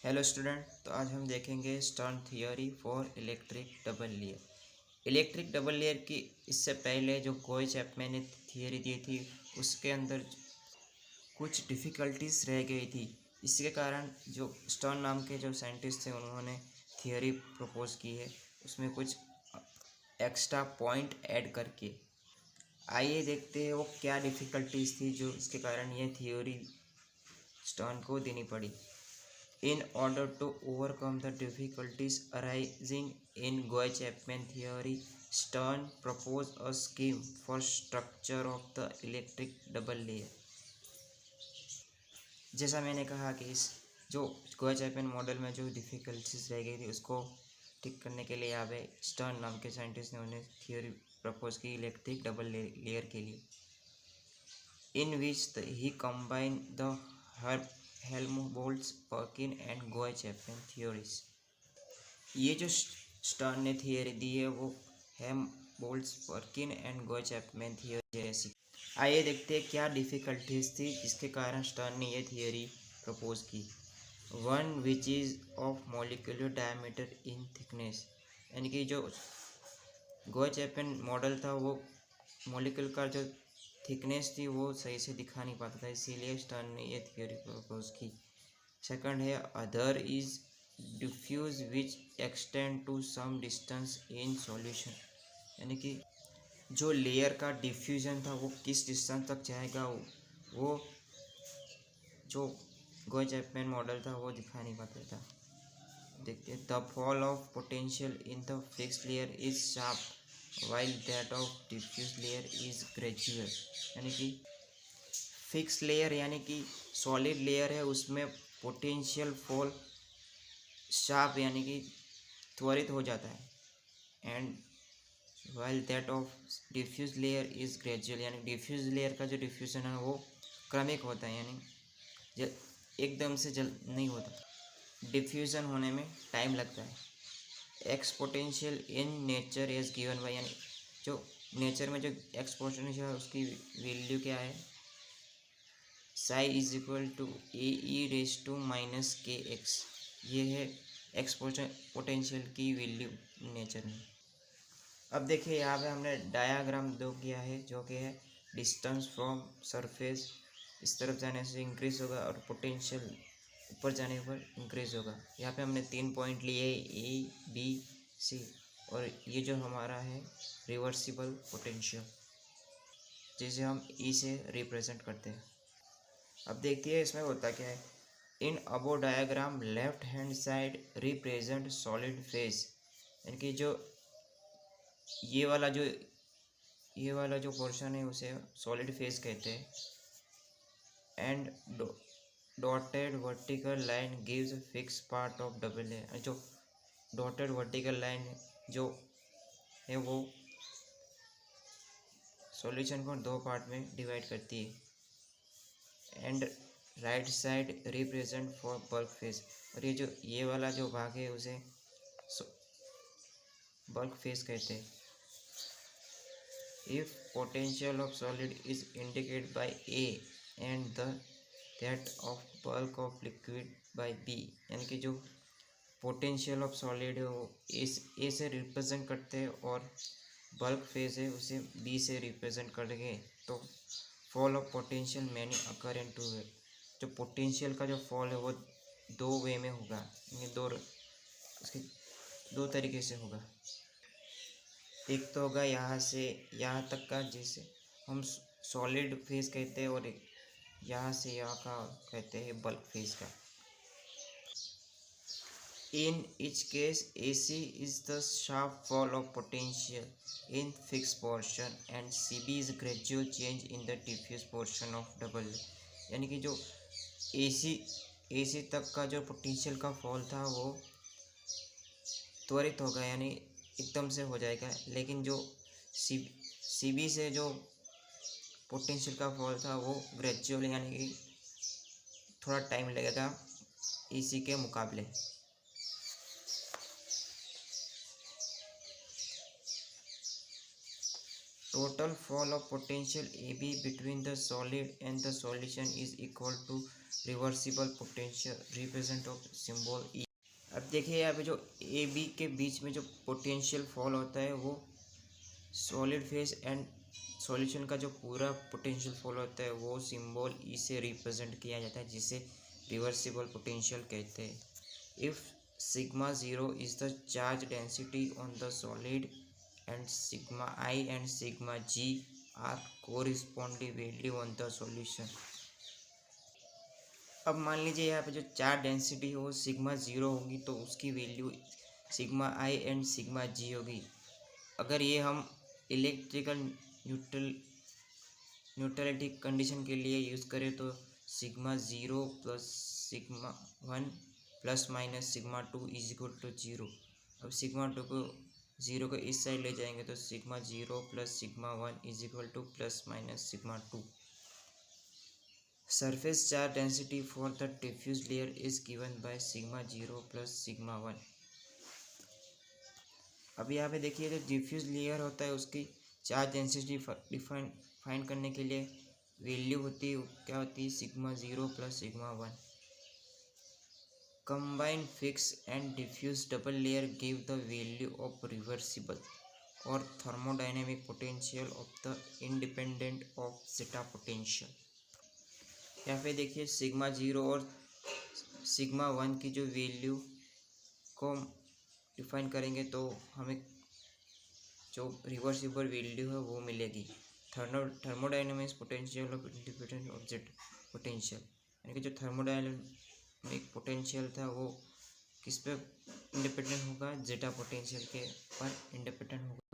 Hello student. तो आज हम देखेंगे stern theory for electric double layer. Electric double layer की इससे पहले जो कोई चैपमैन ने थियोरी दी थी उसके अंदर कुछ डिफ़िकल्टीज रह गई थी। इसके कारण जो स्टर्न नाम के जो साइंटिस्ट थे उन्होंने थियोरी प्रपोज की है, उसमें कुछ एक्स्ट्रा पॉइंट ऐड करके। आइए देखते हैं वो क्या डिफ़िकल्टीज थी जो इसके कारण ये थियोरी स्टर्न को देनी पड़ी। In order to overcome the difficulties arising in Goy-Chapman theory, Stern proposed a scheme for structure of the electric double layer। जैसा मैंने कहा कि इस जो गोय-चैपमैन मॉडल में जो डिफ़िकल्टीज रह गई थी उसको ठीक करने के लिए यहाँ पे स्टर्न नाम के साइंटिस्ट ने उन्हें थियोरी प्रपोज की इलेक्ट्रिक डबल लेयर के लिए, in which he combined the Helmholtz, Perkin and Gouy Chapman theories. ये जो स्टर्न ने थियोरी दी है वो Helmholtz, Perkin and Gouy Chapman theory जैसी। आइए देखते हैं क्या डिफ़िकल्टीज थी जिसके कारण स्टर्न ने ये थियोरी प्रपोज की। One which is of molecular diameter in thickness, यानी कि जो गोय-चैपमैन मॉडल था वो मॉलिक्यूल का जो थिकनेस थी वो सही से दिखा नहीं पाता था, इसीलिए स्टर्न ने ये थियोरी प्रपोज की। सेकंड है other is diffuse which extend to some distance in solution, यानी कि जो लेयर का डिफ्यूजन था वो किस डिस्टेंस तक जाएगा वो जो गोय-चैपमैन मॉडल था वो दिखा नहीं पाता था। देखते हैं the fall of potential in the fixed layer is sharp while that of diffuse layer is gradual, यानी कि फिक्स लेयर यानी कि सॉलिड लेयर है उसमें पोटेंशियल फॉल शार्प यानी कि त्वरित हो जाता है, and while that of diffuse layer is gradual, यानी डिफ्यूज लेयर का जो डिफ्यूजन है वो क्रमिक होता है, यानी एकदम से जल नहीं होता, डिफ्यूजन होने में टाइम लगता है। X potential in nature is given bye, यानी जो नेचर में जो एक्स पोटेंशियल है उसकी वैल्यू क्या है, psi is equal to A e raise to minus k x, ये है एक्स पोटेंशियल की वैल्यू नेचर में। अब देखिए यहाँ पे हमने डायाग्राम दो किया है जो कि है डिस्टेंस फ्रॉम सरफेस, इस तरफ जाने से इंक्रीज होगा और पोटेंशियल ऊपर जाने पर इंक्रीज होगा। यहाँ पे हमने 3 पॉइंट लिए ए बी सी, और ये जो हमारा है रिवर्सिबल पोटेंशियल जिसे हम ई से रिप्रेजेंट करते हैं। अब देखिए इसमें होता क्या है। In above diagram left hand side represent solid phase, यानी कि जो ये वाला जो पोर्शन है उसे सॉलिड फेज कहते हैं, and dotted vertical line gives fix part of double layer, जो डॉटेड वर्टिकल लाइन जो है वो सॉल्यूशन को 2 पार्ट में डिवाइड करती है, and right side represent for bulk phase, और ये वाला जो भाग है उसे बल्क फेज कहते हैं। If potential of solid is indicated by A and that of bulk of liquid by B, यानी कि जो पोटेंशियल ऑफ सॉलिड है वो ए से रिप्रेजेंट करते हैं और बल्क फेज है उसे बी से रिप्रेजेंट करेंगे, तो fall of potential many occur in two way, जो पोटेंशियल का जो फॉल है वो 2 वे में होगा, यानी उसके 2 तरीके से होगा। एक तो होगा यहाँ से यहाँ तक का जिसे हम सॉलिड फेज कहते हैं, और यहाँ से यहाँ का कहते हैं बल्क फेज का। In each case AC is the sharp fall of potential in fix portion and CB is gradual change in the diffuse portion of double, यानी कि जो AC तक का जो पोटेंशियल का फॉल था वो त्वरित होगा, यानी एकदम से हो जाएगा, लेकिन जो CB से जो पोटेंशियल का फॉल था वो ग्रेजुअल, यानी कि थोड़ा टाइम लगेगा AC के मुकाबले। total fall of potential AB between the solid and the solution is equal to reversible potential represent of symbol E। अब देखिए यहाँ पे जो ए बी के बीच में जो पोटेंशियल फॉल होता है वो सॉलिड फेज एंड सॉल्यूशन का जो पूरा पोटेंशियल फॉल होता है वो सिंबल ई से रिप्रेजेंट किया जाता है, जिसे रिवर्सिबल पोटेंशियल कहते हैं। If sigma zero is the charge density on the solid and sigma I and sigma G are corresponding value on the solution। अब मान लीजिए यहाँ पे जो चार्ज डेंसिटी हो सिग्मा ज़ीरो होगी तो उसकी value sigma I and sigma G होगी। अगर ये हम इलेक्ट्रिकल न्यूट्रलिटी कंडीशन के लिए यूज़ करें तो sigma zero plus sigma one plus minus sigma two is equal to zero. अब सिग्मा टू को ज़ीरो को इस साइड ले जाएंगे तो sigma zero plus sigma one is equal to plus minus sigma two. Surface charge density for the diffuse layer is given by sigma zero plus sigma one. अब यहाँ पे देखिए जो डिफ्यूज लेयर होता है उसकी चार्ज डेंसिटी फाइंड करने के लिए वैल्यू होती है, क्या होती है, sigma zero plus sigma one. Combined fixed and diffuse double layer give the value of reversible or thermodynamic potential of the independent of zeta potential। यहाँ पे देखिए सिग्मा ज़ीरो और सिग्मा वन की जो वैल्यू को डिफाइन करेंगे तो हमें जो रिवर्सिबल वैल्यू है वो मिलेगी। Thermodynamics potential of independent of zeta potential, यानी कि जो थर्मोडायनेमिक पोटेंशियल था वो किस पे इंडिपेंडेंट होगा, जेटा पोटेंशियल के पर इंडिपेंडेंट होगा।